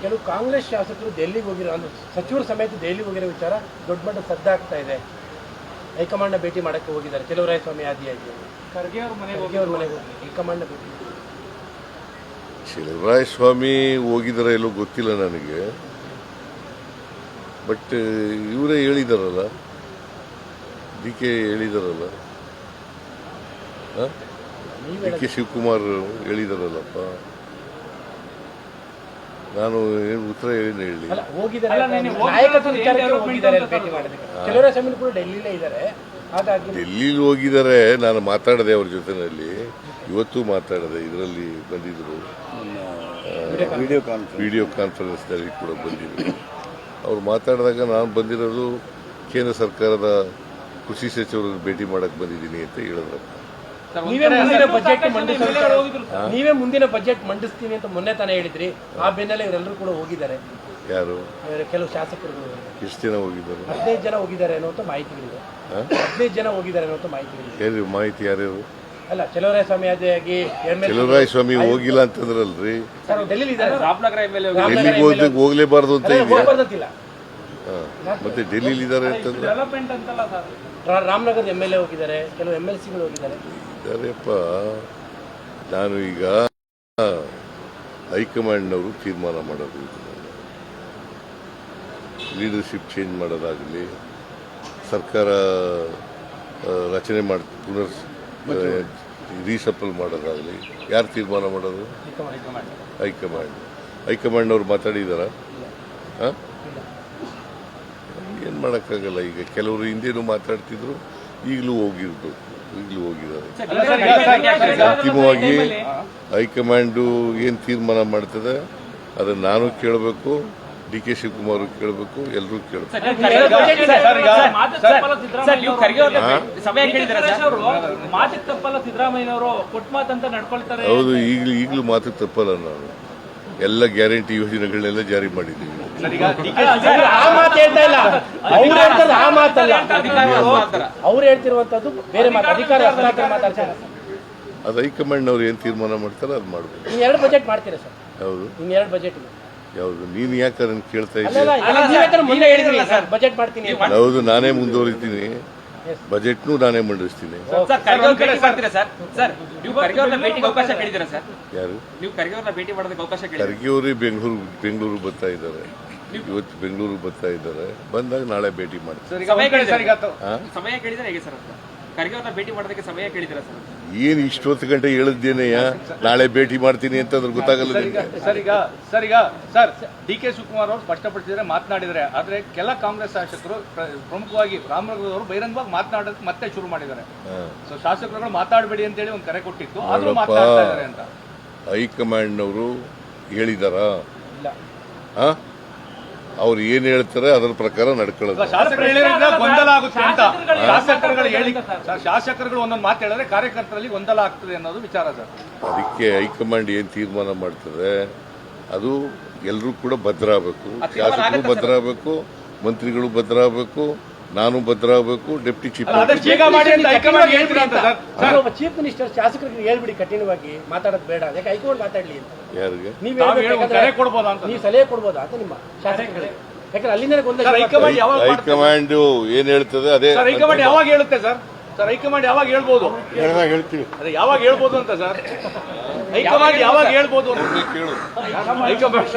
ಕೆಲವು ಕಾಂಗ್ರೆಸ್ ಶಾಸಕರು ದೆಹಲಿಗೆ ಹೋಗಿರೋ ಅಂದ್ರೆ ಸಚಿವರು ಸಮೇತ ದೆಹಲಿಗೆ ಹೋಗಿರೋ ವಿಚಾರ ದೊಡ್ಡ ಮಟ್ಟ ಸದ್ದಾಗ್ತಾ ಇದೆ. ಹೈಕಮಾಂಡ್ನ ಭೇಟಿ ಮಾಡಕ್ಕೆ ಹೋಗಿದ್ದಾರೆ ಚೆಲುವರಾಯಸ್ವಾಮಿ ಆದಿಯಾಗಿ. ಖರ್ಗೆ ಅವ್ರ ಮನೆಗೆ ಹೋಗಿ ಹೈಕಮಾಂಡ್ನ ಭೇಟಿ. ಚೆಲುವರಾಯಸ್ವಾಮಿ ಹೋಗಿದಾರ ಎಲ್ಲೋ ಗೊತ್ತಿಲ್ಲ ನನಗೆ, ಬಟ್ ಇವರೇ ಹೇಳಿದಾರಲ್ಲ, DK ಹೇಳಿದಾರಲ್ಲ, DK ಶಿವಕುಮಾರ್ ಹೇಳಿದಾರಲ್ಲಪ್ಪ. ನಾನು ಏನು ಉತ್ತರ ಹೇಳಿ ಡೆಲ್ಲಿಲಿ ಹೋಗಿದ್ದಾರೆ. ನಾನು ಮಾತಾಡಿದೆ ಅವ್ರ ಜೊತೆನಲ್ಲಿ, ಇವತ್ತು ಮಾತಾಡಿದೆ. ಇದರಲ್ಲಿ ಬಂದಿದ್ರು, ವಿಡಿಯೋ ಕಾನ್ಫರೆನ್ಸ್ನಲ್ಲಿ ಕೂಡ ಬಂದಿದ್ರು. ಅವ್ರು ಮಾತಾಡಿದಾಗ ನಾನು ಬಂದಿರೋದು ಕೇಂದ್ರ ಸರ್ಕಾರದ ಕೃಷಿ ಸಚಿವರನ್ನು ಭೇಟಿ ಮಾಡಕ್ಕೆ ಬಂದಿದ್ದೀನಿ ಅಂತ ಹೇಳಿದ್ರು. ನೀವೇ ಮುಂದಿನ ಬಜೆಟ್ ಮಂಡಿಸ್ತೀನಿ ಅಂತ ಮೊನ್ನೆ ತಾನೇ ಹೇಳಿದ್ರಿ. ಆ ಬೆನ್ನಲ್ಲೇ ಇವರೆಲ್ಲರೂ ಕೂಡ ಹೋಗಿದ್ದಾರೆ. ಯಾರು? ಕೆಲವು ಶಾಸಕರು. ಎಷ್ಟು ಜನ ಹೋಗಿದ್ದಾರೆ? 15 ಜನ ಹೋಗಿದ್ದಾರೆ ಅನ್ನುವಂಥ ಮಾಹಿತಿಗಳಿದೆ. 15 ಜನ ಹೋಗಿದ್ದಾರೆ ಅನ್ನುವಂಥ ಮಾಹಿತಿಗಳಿದೆ. ಮಾಹಿತಿ ಯಾರ್ಯಾರು? ಅಲ್ಲ, ಚೆಲುವರಾಯಸ್ವಾಮಿ ಆದಿಯಾಗಿ ಚೆಲುವರಾಯಸ್ವಾಮಿ ಹೋಗಿಲ್ಲ ಅಂತಂದ್ರಲ್ರಿ. ಡೆಲ್ಲಿಗೆ ಹೋಗ್ಲೇಬಾರ್ದು ಅಂತ ಹೋಗ್ಬಾರ್ದಂತಿಲ್ಲ. ಮತ್ತೆ ಡೆಲ್ಲಿಲಿ ಇದ್ದಾರೆ ಅಂತಂದ್ರೆ ರಾಮನಗರದ MLA ಹೋಗಿದ್ದಾರೆ, ಕೆಲವು MLCಗಳು ಹೋಗಿದ್ದಾರೆ. ಇದಾರೆಪ್ಪ. ನಾನು ಈಗ ಹೈಕಮಾಂಡ್ನವರು ತೀರ್ಮಾನ ಮಾಡೋದು, ಲೀಡರ್ಶಿಪ್ ಚೇಂಜ್ ಮಾಡೋದಾಗಲಿ, ಸರ್ಕಾರ ರಚನೆ ಮಾಡಿ ಪುನರ್ ರೀಸಫಲ್ ಮಾಡೋದಾಗಲಿ ಯಾರು ತೀರ್ಮಾನ ಮಾಡೋದು? ಹೈಕಮಾಂಡ್ನವ್ರು ಮಾತಾಡಿದಾರ? ಏನು ಮಾಡೋಕ್ಕಾಗಲ್ಲ. ಈಗ ಕೆಲವರು ಹಿಂದೇನು ಮಾತಾಡ್ತಿದ್ರು, ಈಗಲೂ ಹೋಗಿದ್ದಾರೆ. ಅಂತಿಮವಾಗಿ ಹೈಕಮಾಂಡು ಏನು ತೀರ್ಮಾನ ಮಾಡ್ತದೆ ಅದನ್ನು ನಾನು ಕೇಳಬೇಕು, DK ಶಿವಕುಮಾರ್ ಕೇಳಬೇಕು, ಎಲ್ಲರೂ ಕೇಳಬೇಕು. ಹೌದು, ಈಗಲೂ ಮಾತು ತಪ್ಪಲ್ಲ. ನಾನು ಎಲ್ಲ ಗ್ಯಾರಂಟಿ ಯೋಜನೆಗಳನ್ನೆಲ್ಲ ಜಾರಿ ಮಾಡಿದ್ದೀವಿ. ಅವ್ರು ಹೇಳ್ತಿರುವಂತದ್ದು ಬೇರೆ ಅಧಿಕಾರ. ಅದು ಹೈಕಮಾಂಡ್ನವ್ರು ಏನು ತೀರ್ಮಾನ ಮಾಡ್ತಾರೆ ಅದು ಮಾಡ್ಬೇಕು. 2 ಬಜೆಟ್ ಮಾಡ್ತೀರಾ ಸರ್? ಹೌದು, 2 ಬಜೆಟ್. ಯಾವುದು? ನೀನು ಯಾಕೆ ಅದನ್ನು ಕೇಳ್ತಾ ಇದ್ದೀಯ? ಹೌದು, ನಾನೇ ಮುಂದುವರಿತೀನಿ. ಬಜೆಟ್ನು ನಾನೇ ಮಂಡಿಸ್ತೀನಿ. ಯಾರು? ಖರ್ಗೆ ಅವರು ಬೆಂಗಳೂರು ಬರ್ತಾ ಇದ್ದಾರೆ. ಇವತ್ತು ಬೆಂಗಳೂರು ಬರ್ತಾ ಇದ್ದಾರೆ. ಬಂದಾಗ ನಾಳೆ ಭೇಟಿ ಮಾಡ್ತಾರೆ. ಏನು ಇಷ್ಟೊತ್ತು ಗಂಟೆ ಹೇಳಿದ್ದೇನೆಯ ನಾಳೆ ಭೇಟಿ ಮಾಡ್ತೀನಿ ಅಂತ ಅದ್ರ ಗೊತ್ತಾಗಲ್ಲ. ಸರ್ DK ಶಿವಕುಮಾರ್ ಅವರು ಸ್ಪಷ್ಟಪಡಿಸಿದರೆ ಮಾತನಾಡಿದರೆ, ಆದ್ರೆ ಕೆಲ ಕಾಂಗ್ರೆಸ್ ಶಾಸಕರು ಪ್ರಮುಖವಾಗಿ ರಾಮನಗರದವರು ಬಹಿರಂಗವಾಗಿ ಮಾತನಾಡೋದು ಮತ್ತೆ ಶುರು ಮಾಡಿದ್ದಾರೆ. ಸೊ ಶಾಸಕರುಗಳು ಮಾತಾಡಬೇಡಿ ಅಂತೇಳಿ ಒಂದು ಕರೆ ಕೊಟ್ಟಿತ್ತು, ಆದ್ರೂ ಮಾತನಾಡ್ತಾ ಇದ್ದಾರೆ ಅಂತ ಹೈಕಮಾಂಡ್ನವರು ಹೇಳಿದಾರ? ಅವ್ರು ಏನ್ ಹೇಳ್ತಾರೆ ಅದರ ಪ್ರಕಾರ ನಡ್ಕೊಳ್ಳೋದು. ಗೊಂದಲ ಆಗುತ್ತೆ ಅಂತ ಶಾಸಕರುಗಳು ಒಂದೊಂದು ಮಾತು ಹೇಳಿದ್ರೆ ಕಾರ್ಯಕರ್ತರಲ್ಲಿ ಗೊಂದಲ ಆಗ್ತದೆ ಅನ್ನೋದು ವಿಚಾರ ಸರ್. ಅದಕ್ಕೆ ಹೈಕಮಾಂಡ್ ಏನ್ ತೀರ್ಮಾನ ಮಾಡ್ತದೆ ಅದು ಎಲ್ಲರೂ ಕೂಡ ಭದ್ರಾಗಬೇಕು. ಶಾಸಕರು ಭದ್ರಾಗಬೇಕು, ಮಂತ್ರಿಗಳು ಭದ್ರಾಗಬೇಕು, ನಾನು ಭದ್ರಾಗಬೇಕು, ಡೆಪ್ಟಿ ಚೀಫ್ ಚೀಫ್ ಮಿನಿಸ್ಟರ್ ಶಾಸಕರಿಗೆ ಹೇಳ್ಬಿಡಿ ಕಠಿಣವಾಗಿ ಮಾತಾಡೋದು ಬೇಡ, ಯಾಕೆ ಹೈಕಮಾಂಡ್ ಮಾತಾಡ್ಲಿ ಅಂತ. ಯಾರಿಗೆ ನೀವು ಸಲಹೆ ಕೊಡ್ಬೋದಾ ಅಂತ ನಿಮ್ಮ ಶಾಸಕರಿಗೆ? ಯಾಕಂದ್ರೆ ಅಲ್ಲಿಂದ ಹೈಕಮಾಂಡ್ ಏನ್ ಹೇಳ್ತದೆ ಅದೇ. ಹೈಕಮಾಂಡ್ ಯಾವಾಗ ಹೇಳುತ್ತೆ ಸರ್? ಹೈಕಮಾಂಡ್ ಯಾವಾಗ ಹೇಳ್ಬೋದು? ಹೇಳ್ತೀವಿ. ಅದೇ ಯಾವಾಗ ಹೇಳ್ಬೋದು ಅಂತ ಸರ್? ಹೈಕಮಾಂಡ್ ಯಾವಾಗ ಹೇಳ್ಬೋದು? ಕೇಳು. ಹೈಕಮಾಂಡ್